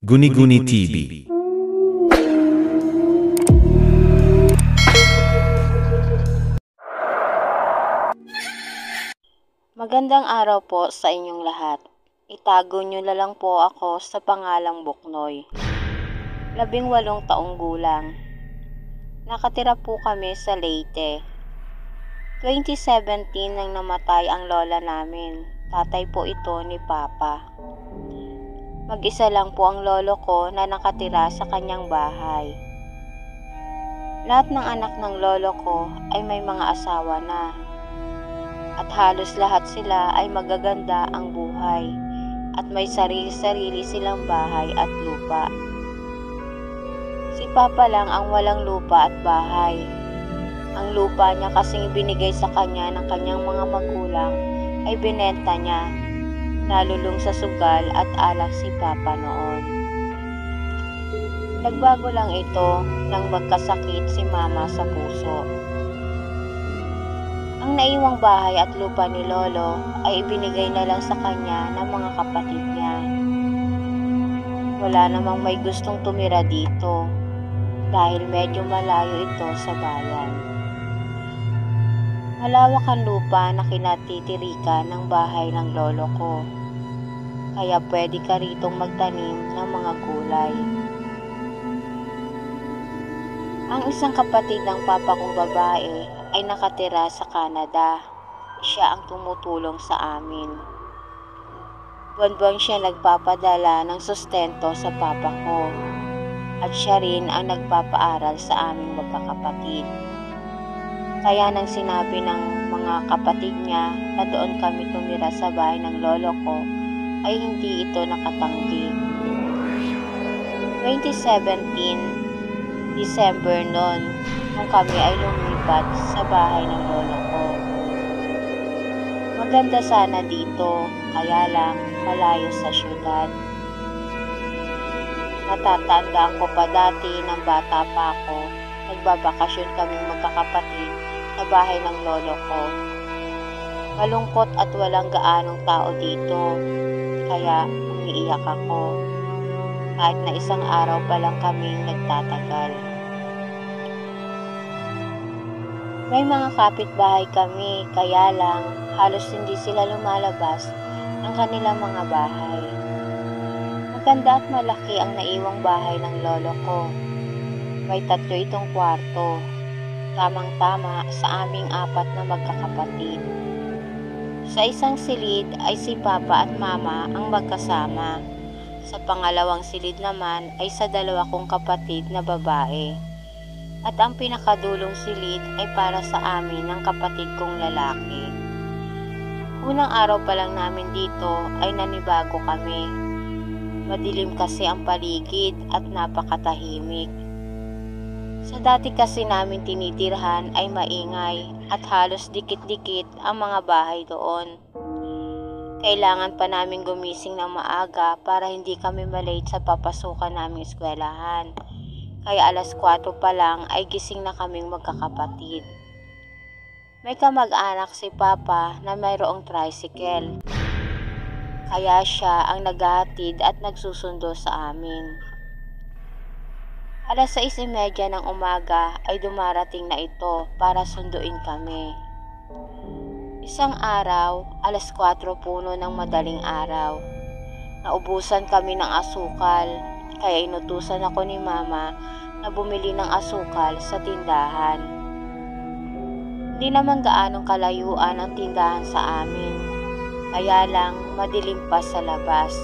Guni-Guni TV. Magandang araw po sa inyong lahat. Itago niyo na lang po ako sa pangalang Buknoy. 18 taong gulang. Nakatira po kami sa Leyte. 2017 nang namatay ang lola namin. Tatay po ito ni Papa. Mag-isa lang po ang lolo ko na nakatira sa kanyang bahay. Lahat ng anak ng lolo ko ay may mga asawa na. At halos lahat sila ay magaganda ang buhay at may sarili-sarili silang bahay at lupa. Si Papa lang ang walang lupa at bahay. Ang lupa niya kasing ibinigay sa kanya ng kanyang mga magulang ay binenta niya. Nalulung sa sugal at alak si Papa noon. Nagbago lang ito nang magkasakit si Mama sa puso. Ang naiwang bahay at lupa ni Lolo ay ibinigay na lang sa kanya ng mga kapatid niya. Wala namang may gustong tumira dito dahil medyo malayo ito sa bayan. Malawak ang lupa na kinatitirikan ng bahay ng lolo ko, kaya pwede ka ritong magtanim ng mga gulay. Ang isang kapatid ng papa kong babae ay nakatira sa Canada. Siya ang tumutulong sa amin. Buwan-buwan siya nagpapadala ng sustento sa papa ko at siya rin ang nagpapaaral sa aming magkakapatid. Kaya nang sinabi ng mga kapatid niya na doon kami tumira sa bahay ng lolo ko, ay hindi ito nakatanggi. 2017, December noon, nung kami ay lumipat sa bahay ng lolo ko. Maganda sana dito, kaya lang malayo sa syudad. Natatandaan ko pa dati ng bata pa ako, nagbabakasyon kaming magkakapatid sa bahay ng lolo ko. Malungkot at walang gaanong tao dito, kaya umiiyak ako. Kahit na isang araw pa lang kaming nagtatagal. May mga kapitbahay kami, kaya lang halos hindi sila lumalabas ng kanilang mga bahay. Maganda at malaki ang naiwang bahay ng lolo ko. May 3 itong kwarto, tamang-tama sa aming 4 na magkakapatid. Sa isang silid ay si Papa at Mama ang magkasama. Sa pangalawang silid naman ay sa 2 kong kapatid na babae. At ang pinakadulong silid ay para sa amin ng kapatid kong lalaki. Unang araw pa lang namin dito ay nanibago kami. Madilim kasi ang paligid at napakatahimik. Sa dati kasi namin tinitirhan ay maingay at halos dikit-dikit ang mga bahay doon. Kailangan pa namin gumising ng maaga para hindi kami malate sa papasukan naming eskwelahan. Kaya alas 4 pa lang ay gising na kaming magkakapatid. May kamag-anak si Papa na mayroong tricycle. Kaya siya ang naghahatid at nagsusundo sa amin. Alas 6:30 ng umaga ay dumarating na ito para sunduin kami. Isang araw, alas 4 puno ng madaling araw. Naubusan kami ng asukal, kaya inutusan ako ni Mama na bumili ng asukal sa tindahan. Hindi naman gaanong kalayuan ang tindahan sa amin, kaya lang madilim pa sa labas.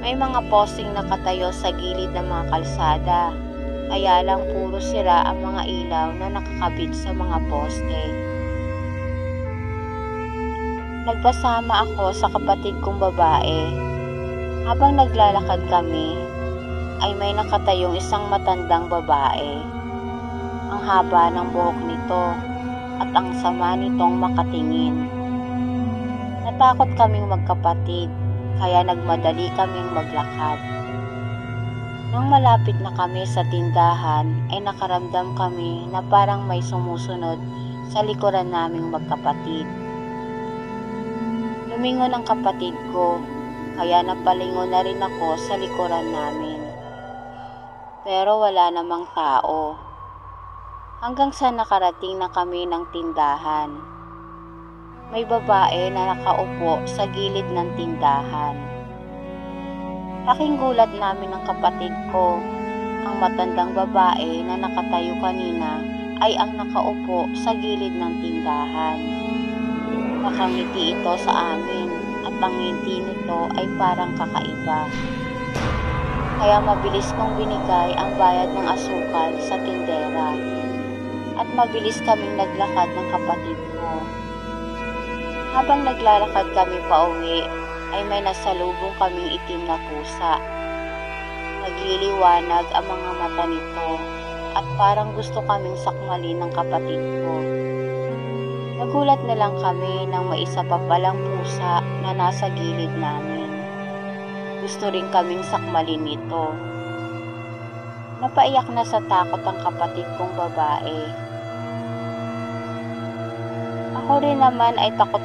May mga posting nakatayo sa gilid ng mga kalsada, kaya lang puro sira ang mga ilaw na nakakabit sa mga poste. Nagpasama ako sa kapatid kong babae. Habang naglalakad kami, ay may nakatayong isang matandang babae. Ang haba ng buhok nito at ang sama nitong makatingin. Natakot kaming magkapatid, kaya nagmadali kaming maglakad. Nang malapit na kami sa tindahan, ay nakaramdam kami na parang may sumusunod sa likuran naming magkapatid. Lumingon ang kapatid ko kaya napalingon na rin ako sa likuran namin. Pero wala namang tao. Hanggang sa nakarating na kami ng tindahan. May babae na nakaupo sa gilid ng tindahan. Laking gulat namin ng kapatid ko. Ang matandang babae na nakatayo kanina ay ang nakaupo sa gilid ng tindahan. Nakangiti ito sa amin at ang ngiti nito ay parang kakaiba. Kaya mabilis kong binigay ang bayad ng asukal sa tindera at mabilis kaming naglakad ng kapatid ko. Habang naglalakad kami pauwi ay may nasalubong kaming itim na pusa. Nagliliwanag ang mga mata nito at parang gusto kaming sakmalin ng kapatid ko. Nagulat na lang kami nang may isa pa palang pusa na nasa gilid namin. Gusto rin kaming sakmalin nito. Napaiyak na sa takot ang kapatid kong babae. Ako rin naman ay takot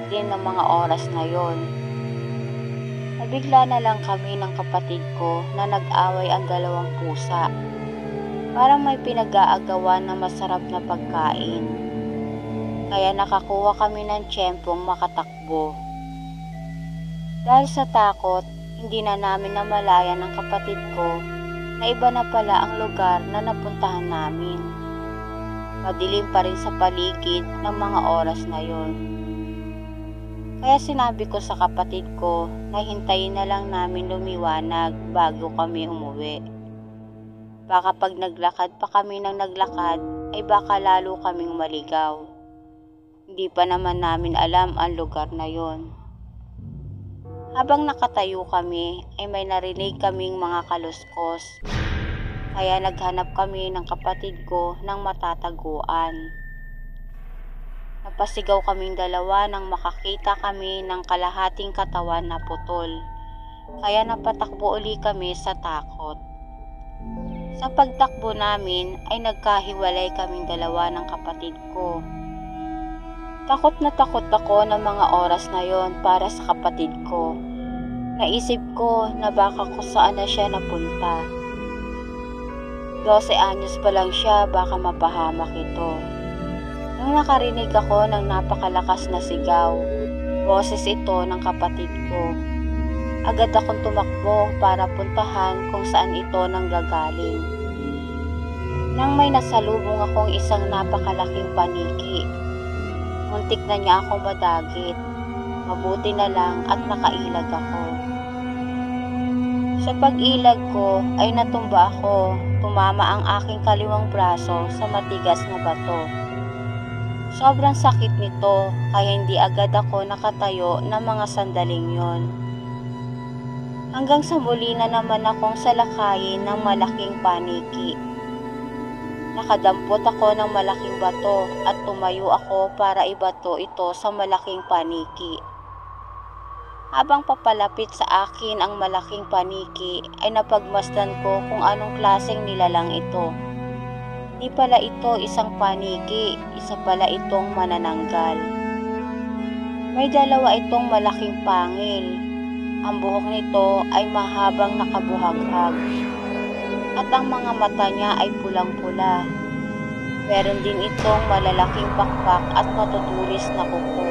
din ng mga oras na yon. Nabigla na lang kami ng kapatid ko na nag-away ang dalawang pusa. Parang may pinag-aagawan na masarap na pagkain. Kaya nakakuha kami ng tiyempong makatakbo. Dahil sa takot, hindi na namin namalayan ng kapatid ko na iba na pala ang lugar na napuntahan namin. Madilim pa rin sa paligid ng mga oras na yon. Kaya sinabi ko sa kapatid ko na hintayin na lang namin lumiwanag bago kami umuwi. Baka pag naglakad pa kami ng naglakad ay baka lalo kaming maligaw. Hindi pa naman namin alam ang lugar na yon. Habang nakatayo kami ay may narinig kaming mga kaluskos. Kaya naghanap kami ng kapatid ko ng matataguan. Napasigaw kaming dalawa nang makakita kami ng kalahating katawan na putol. Kaya napatakbo uli kami sa takot. Sa pagtakbo namin ay nagkahiwalay kaming dalawa ng kapatid ko. Takot na takot ako ng mga oras na yon para sa kapatid ko. Naisip ko na baka kung saan na siya napunta. 12 anyos pa lang siya, baka mapahamak ito. Nang nakarinig ako ng napakalakas na sigaw, boses ito ng kapatid ko. Agad akong tumakbo para puntahan kung saan ito nanggagaling. Nang may nasalubong akong isang napakalaking paniki, muntik na niya akong madagit. Mabuti na lang at nakailag ako. Sa pag-ilag ko ay natumba ako. Tumama ang aking kaliwang braso sa matigas na bato. Sobrang sakit nito kaya hindi agad ako nakatayo ng mga sandaling yon. Hanggang sa muli na naman akong salakayin ng malaking paniki. Nakadampot ako ng malaking bato at tumayo ako para ibato ito sa malaking paniki. Habang papalapit sa akin ang malaking paniki ay napagmasdan ko kung anong klaseng nilalang ito. Di pala ito isang paniki, isa pala itong manananggal. May dalawa itong malaking pangil. Ang buhok nito ay mahabang nakabuhaghag at ang mga mata niya ay pulang-pula. Meron din itong malalaking pakpak at matutulis na kuko.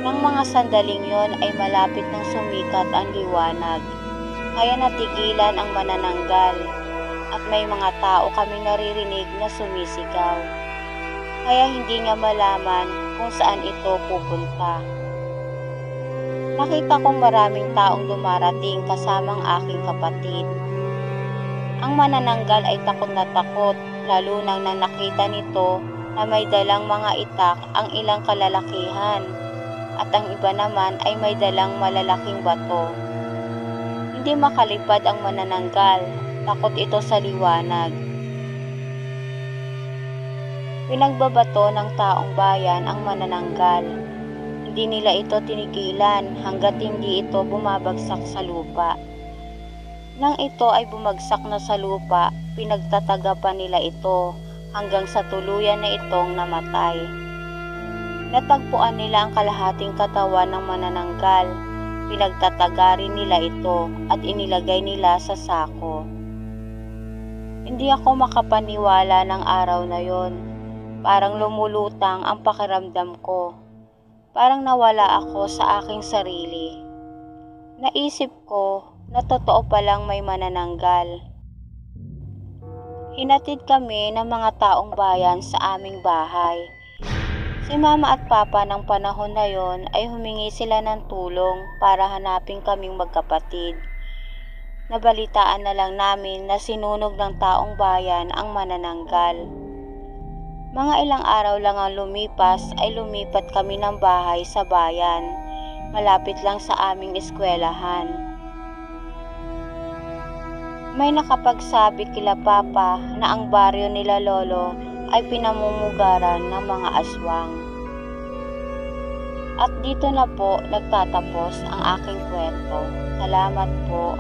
Nang mga sandaling yon ay malapit nang sumikat ang liwanag, kaya natigilan ang manananggal at may mga tao kaming naririnig na sumisigaw. Kaya hindi niya malaman kung saan ito pupunta. Nakita kong maraming taong dumarating kasamang aking kapatid. Ang manananggal ay takot na takot, lalo nang nakita nito na may dalang mga itak ang ilang kalalakihan. At ang iba naman ay may dalang malalaking bato. Hindi makalipad ang manananggal, takot ito sa liwanag. Pinagbabato ng taong bayan ang manananggal. Hindi nila ito tinigilan hanggat hindi ito bumabagsak sa lupa. Nang ito ay bumagsak na sa lupa, pinagtatagapan nila ito hanggang sa tuluyan na itong namatay. Natagpuan nila ang kalahating katawan ng manananggal, pinagtatagari nila ito at inilagay nila sa sako. Hindi ako makapaniwala ng araw na yon. Parang lumulutang ang pakiramdam ko. Parang nawala ako sa aking sarili. Naisip ko na totoo palang may manananggal. Hinatid kami ng mga taong bayan sa aming bahay. Si Mama at Papa ng panahon na yon ay humingi sila ng tulong para hanapin kaming magkapatid. Nabalitaan na lang namin na sinunog ng taong bayan ang manananggal. Mga ilang araw lang ang lumipas ay lumipat kami ng bahay sa bayan, malapit lang sa aming eskwelahan. May nakapagsabi kila Papa na ang baryo nila Lolo ay pinamumugaran ng mga aswang. At dito na po nagtatapos ang aking kwento. Salamat po.